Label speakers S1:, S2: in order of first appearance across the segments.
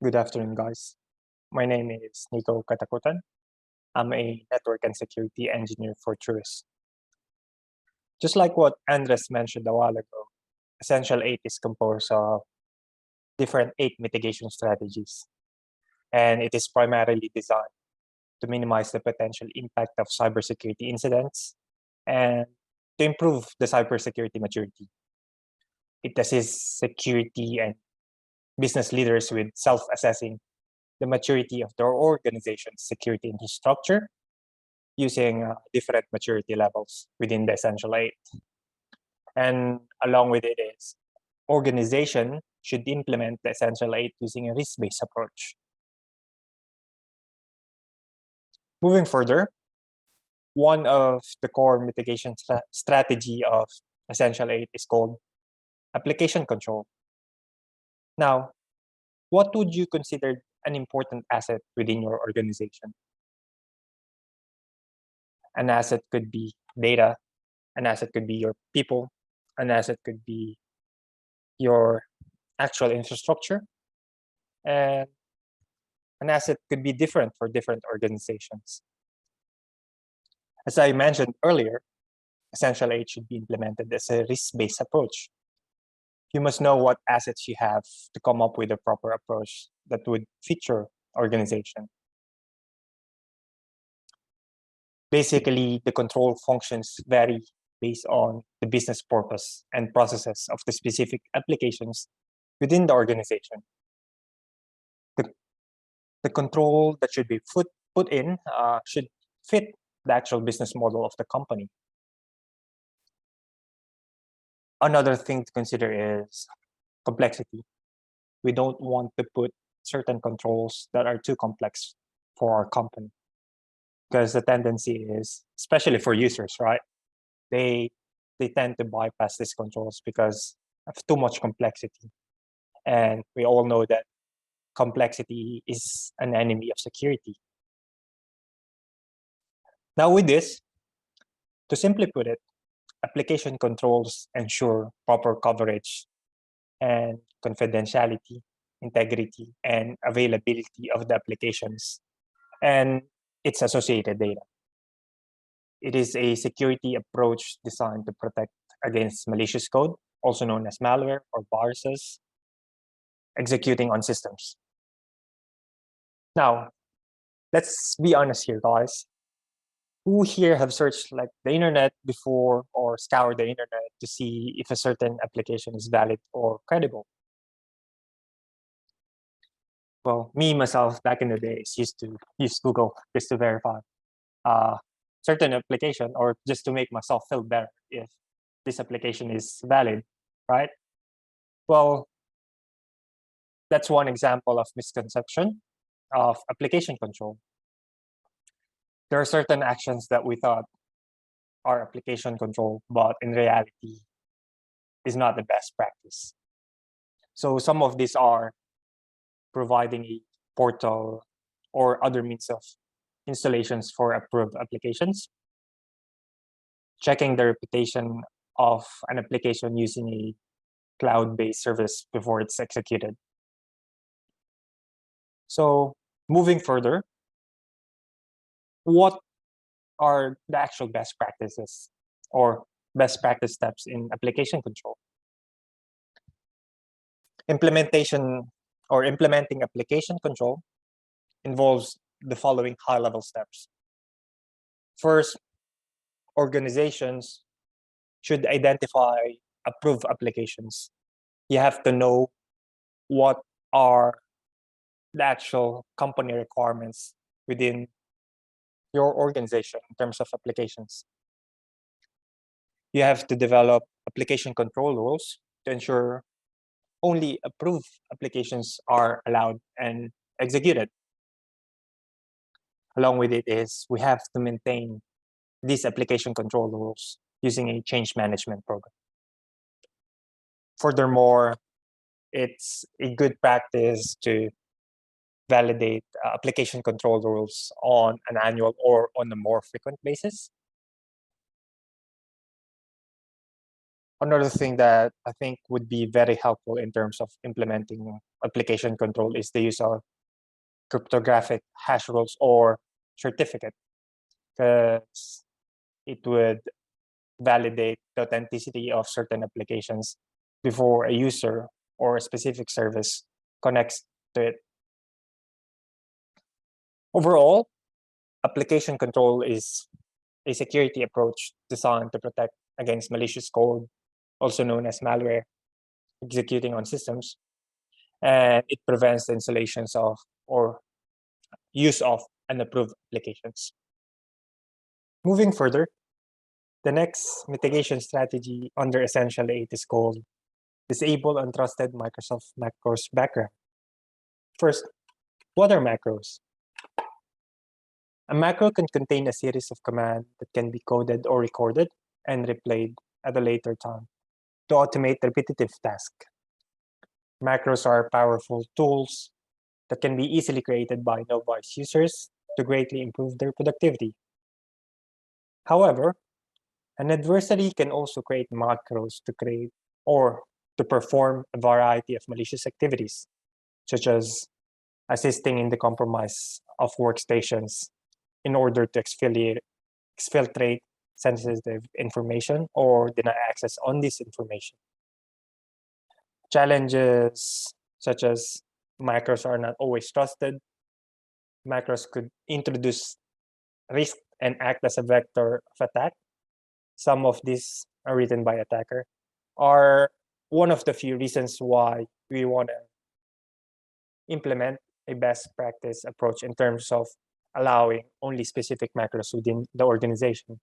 S1: Good afternoon, guys. My name is Nico Katakutan. I'm a network and security engineer for Truis. Just like what Andres mentioned a while ago, Essential 8 is composed of different 8 mitigation strategies, and it is primarily designed to minimize the potential impact of cybersecurity incidents and to improve the cybersecurity maturity. It assists security and business leaders with self-assessing the maturity of their organization's security infrastructure using different maturity levels within the Essential 8. And along with it is organization should implement the Essential 8 using a risk-based approach. Moving further, one of the core mitigation strategy of Essential 8 is called application control. Now, what would you consider an important asset within your organization? An asset could be data, an asset could be your people, an asset could be your actual infrastructure, and an asset could be different for different organizations. As I mentioned earlier, Essential 8 should be implemented as a risk-based approach. You must know what assets you have to come up with a proper approach that would fit your organization. Basically, the control functions vary based on the business purpose and processes of the specific applications within the organization. The control that should be put in should fit the actual business model of the company. Another thing to consider is complexity. We don't want to put certain controls that are too complex for our company, because the tendency is, especially for users, right? They tend to bypass these controls because of too much complexity. And we all know that complexity is an enemy of security. Now with this, to simply put it, application controls ensure proper coverage and confidentiality, integrity, and availability of the applications and its associated data. It is a security approach designed to protect against malicious code, also known as malware or viruses, executing on systems. Now, let's be honest here, guys. Who here have searched like the internet before or scoured the internet to see if a certain application is valid or credible? Well, me, myself, back in the days, used to use Google just to verify certain application or just to make myself feel better if this application is valid, right? Well, that's one example of misconception of application control. There are certain actions that we thought are application control, but in reality is not the best practice. So some of these are providing a portal or other means of installations for approved applications, checking the reputation of an application using a cloud-based service before it's executed. So moving further, what are the actual best practices or best practice steps in application control? Implementing application control involves the following high-level steps. First, organizations should identify approved applications. You have to know what are the actual company requirements within your organization in terms of applications. You have to develop application control rules to ensure only approved applications are allowed and executed. Along with it is we have to maintain these application control rules using a change management program. Furthermore, it's a good practice to validate application control rules on an annual or on a more frequent basis. Another thing that I think would be very helpful in terms of implementing application control is the use of cryptographic hash rules or certificate, because it would validate the authenticity of certain applications before a user or a specific service connects to it. Overall, application control is a security approach designed to protect against malicious code, also known as malware, executing on systems, and it prevents the installations of or use of unapproved applications. Moving further, the next mitigation strategy under Essential 8 is called Disable Untrusted Microsoft Macros Background. First, what are macros? A macro can contain a series of commands that can be coded or recorded and replayed at a later time to automate repetitive tasks. Macros are powerful tools that can be easily created by novice users to greatly improve their productivity. However, an adversary can also create macros to create or to perform a variety of malicious activities, such as assisting in the compromise of workstations in order to exfiltrate sensitive information or deny access on this information. Challenges such as macros are not always trusted. Macros could introduce risk and act as a vector of attack. Some of these are written by attacker are one of the few reasons why we want to implement a best practice approach in terms of allowing only specific macros within the organization.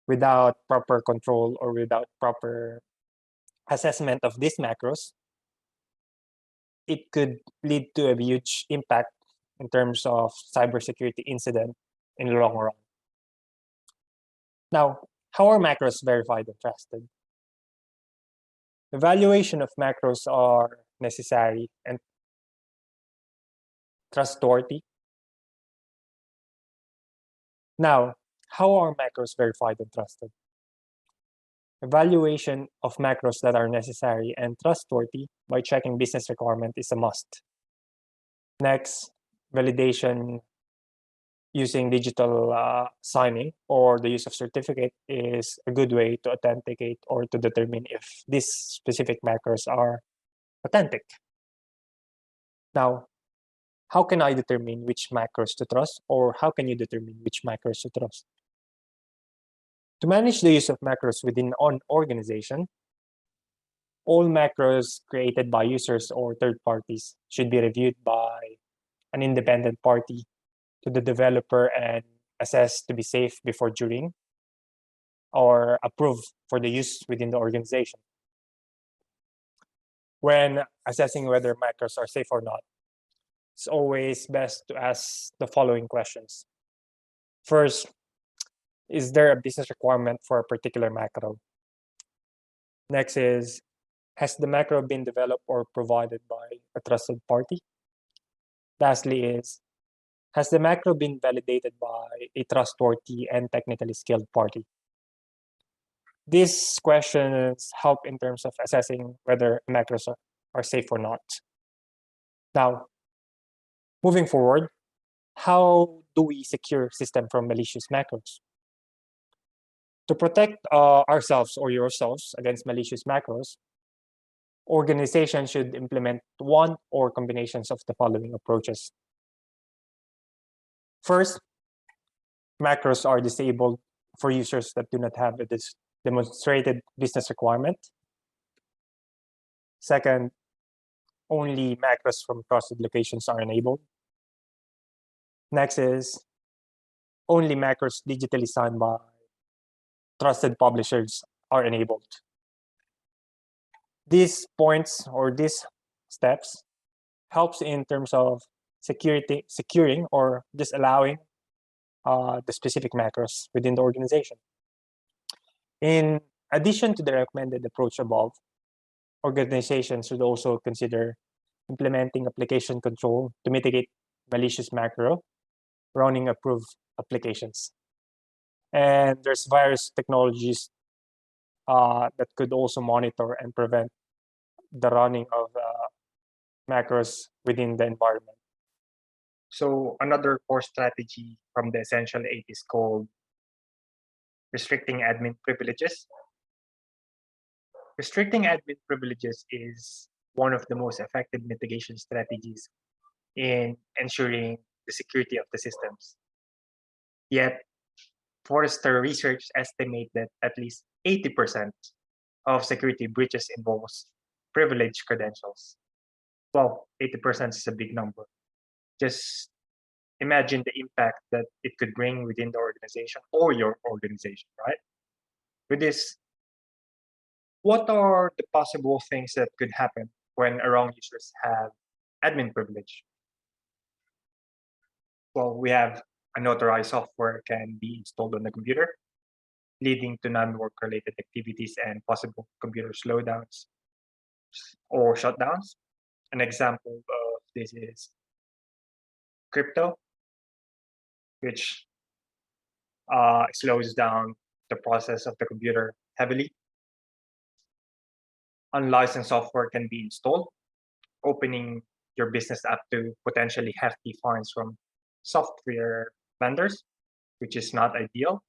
S1: Without proper control or without proper assessment of these macros, it could lead to a huge impact in terms of cybersecurity incident in the long run. Now, how are macros verified and trusted? Evaluation of macros are necessary and trustworthy. Now, how are macros verified and trusted? Evaluation of macros that are necessary and trustworthy by checking business requirement is a must. Next, validation using digital signing or the use of certificate is a good way to authenticate or to determine if these specific macros are authentic. Now, how can I determine which macros to trust, or how can you determine which macros to trust? To manage the use of macros within an organization, all macros created by users or third parties should be reviewed by an independent party to the developer and assessed to be safe before, during, or approved for the use within the organization. When assessing whether macros are safe or not, it's always best to ask the following questions. First, is there a business requirement for a particular macro? Next is, has the macro been developed or provided by a trusted party? Lastly is, has the macro been validated by a trustworthy and technically skilled party? These questions help in terms of assessing whether macros are safe or not. Now, moving forward, how do we secure system from malicious macros? To protect ourselves or yourselves against malicious macros, organizations should implement one or combinations of the following approaches. First, macros are disabled for users that do not have a demonstrated business requirement. Second, only macros from trusted locations are enabled. Next is, only macros digitally signed by trusted publishers are enabled. These points or these steps helps in terms of securing or just allowing the specific macros within the organization. In addition to the recommended approach above, organizations should also consider implementing application control to mitigate malicious macro running approved applications. And there's various technologies that could also monitor and prevent the running of macros within the environment. So another core strategy from the Essential 8 is called restricting admin privileges. Restricting admin privileges is one of the most effective mitigation strategies in ensuring the security of the systems. Yet, Forrester research estimates that at least 80% of security breaches involves privileged credentials. Well, 80% is a big number. Just imagine the impact that it could bring within the organization or your organization, right? With this, what are the possible things that could happen when wrong users have admin privilege? Well, we have unauthorized software can be installed on the computer, leading to non-work related activities and possible computer slowdowns or shutdowns. An example of this is crypto, which slows down the process of the computer heavily. Unlicensed software can be installed, opening your business up to potentially hefty fines from software vendors, which is not ideal.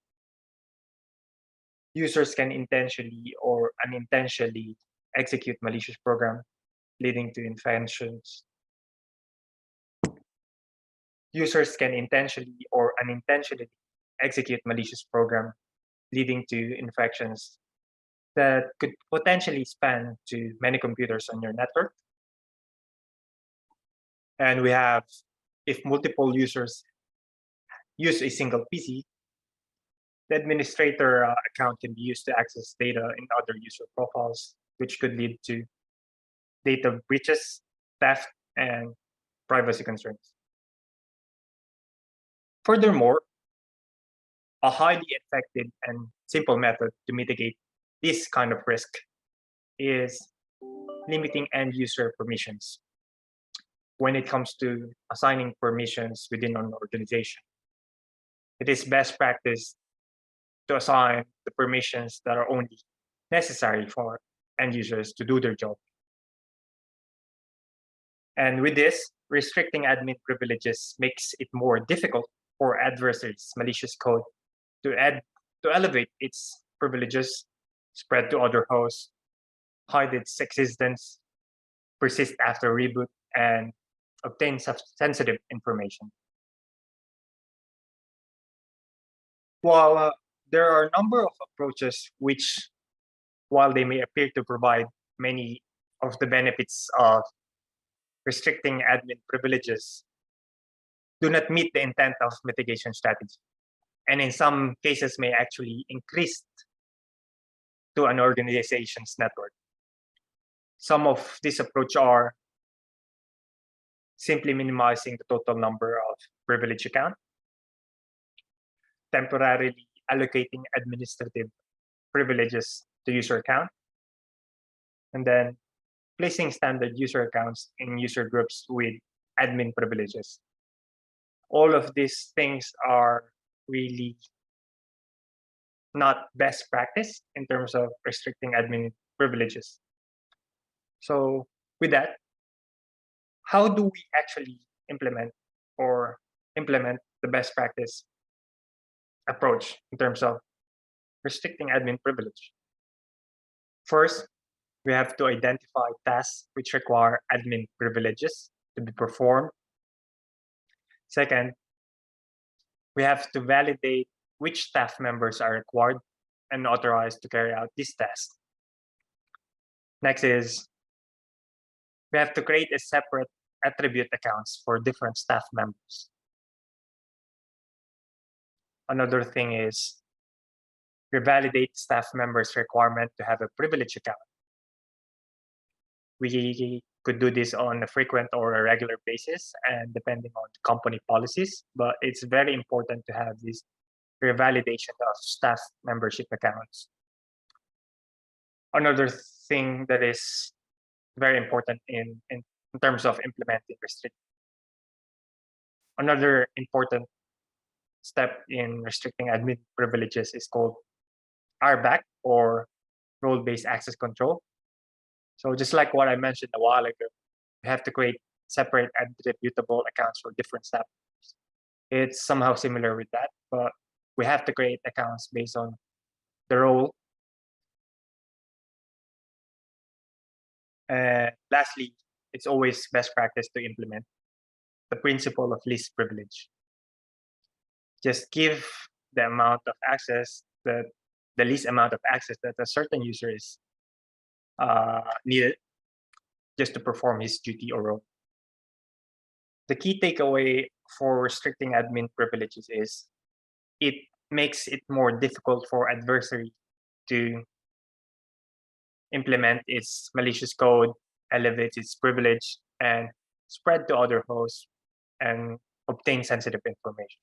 S1: Users can intentionally or unintentionally execute malicious program, leading to infections. Users can intentionally or unintentionally execute malicious program, leading to infections that could potentially span to many computers on your network. And we have, if multiple users use a single PC, the administrator account can be used to access data in other user profiles, which could lead to data breaches, theft, and privacy concerns. Furthermore, a highly effective and simple method to mitigate this kind of risk is limiting end user permissions. When it comes to assigning permissions within an organization, it is best practice to assign the permissions that are only necessary for end users to do their job. And with this, restricting admin privileges makes it more difficult for adversaries' malicious code to elevate its privileges, spread to other hosts, hide its existence, persist after reboot, and obtain sensitive information. While there are a number of approaches which, while they may appear to provide many of the benefits of restricting admin privileges, do not meet the intent of mitigation strategy, and in some cases may actually increase to an organization's network. Some of these approaches are simply minimizing the total number of privilege accounts, temporarily allocating administrative privileges to user account, and then placing standard user accounts in user groups with admin privileges. All of these things are really not best practice in terms of restricting admin privileges. So with that, how do we actually implement the best practice approach in terms of restricting admin privilege? First, we have to identify tasks which require admin privileges to be performed. Second, we have to validate which staff members are required and authorized to carry out this task. Next is we have to create a separate attribute accounts for different staff members. Another thing is we validate staff members' requirement to have a privilege account. We could do this on a frequent or a regular basis and depending on the company policies, but it's very important to have this revalidation of staff membership accounts. Another thing that is very important in terms of implementing restriction. Another important step in restricting admin privileges is called RBAC, or role-based access control. So just like what I mentioned a while ago, we have to create separate attributable accounts for different staff. It's somehow similar with that, but we have to create accounts based on the role. And lastly, it's always best practice to implement the principle of least privilege. Just give the amount of access that the least amount of access that a certain user is needed just to perform his duty or role. The key takeaway for restricting admin privileges is it makes it more difficult for adversary to implement its malicious code, elevates its privilege, and spread to other hosts and obtain sensitive information.